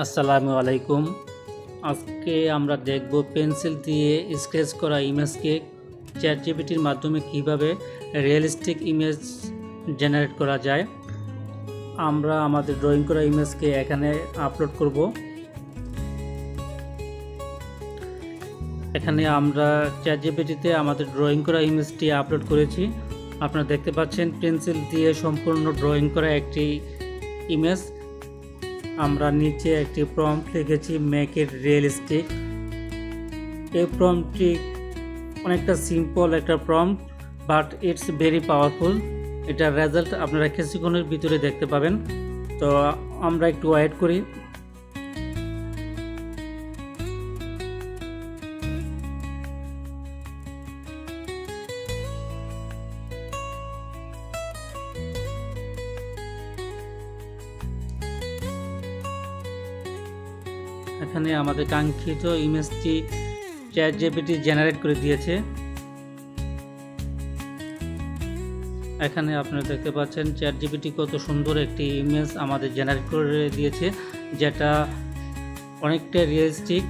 আসসালামু আলাইকুম। আজকে আমরা দেখব পেন্সিল দিয়ে স্কেচ করা ইমেজকে চ্যাটজিপিটির মাধ্যমে কিভাবে রিয়েলিস্টিক ইমেজ জেনারেট করা যায়। আমরা আমাদের ড্রয়িং করা ইমেজকে এখানে আপলোড করব। এখানে আমরা চ্যাটজিপিটিতে আমাদের ড্রয়িং করা ইমেজটি আপলোড করেছি। আপনারা দেখতে পাচ্ছেন পেন্সিল দিয়ে সম্পূর্ণ ড্রয়িং করা একটি ইমেজ। আমরা নিচে একটি প্রম্পট লিখেছি মেক ইট রিয়েলিস্টিক। এই প্রম্পটটি অনেকটা সিম্পল একটা prompt, but it's very powerful. এটার রেজাল্ট আপনারা কিছুক্ষণের ভিতরে দেখতে পাবেন। তো আমরা একটু ওয়েট করি। এখানে আমাদের কাঙ্ক্ষিত ইমেজটি চ্যাটজিপিটি জেনারেট করে দিয়েছে। এখানে আপনারা দেখতে পাচ্ছেন চ্যাটজিপিটি কত সুন্দর একটি ইমেজ আমাদের জেনারেট করে দিয়েছে, যেটা অনেকটা রিয়েলিস্টিক।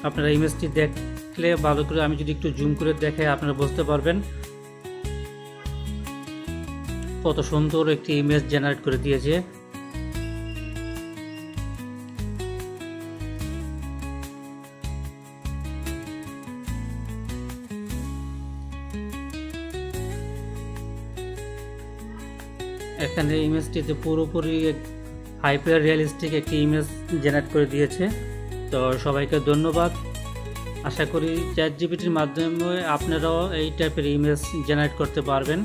আপনারা ইমেজটি দেখলে ভালো করে, আমি যদি একটু জুম করে দেখাই আপনারা বুঝতে পারবেন কত সুন্দর একটি ইমেজ জেনারেট করে দিয়েছে। এখানে ইমেজটিতে পুরোপুরি হাইপার রিয়েলিস্টিক একটি ইমেজ জেনারেট করে দিয়েছে। তো সবাইকে ধন্যবাদ। আশা করি চ্যাটজিপিটির মাধ্যমে আপনারাও এই টাইপের ইমেজ জেনারেট করতে পারবেন।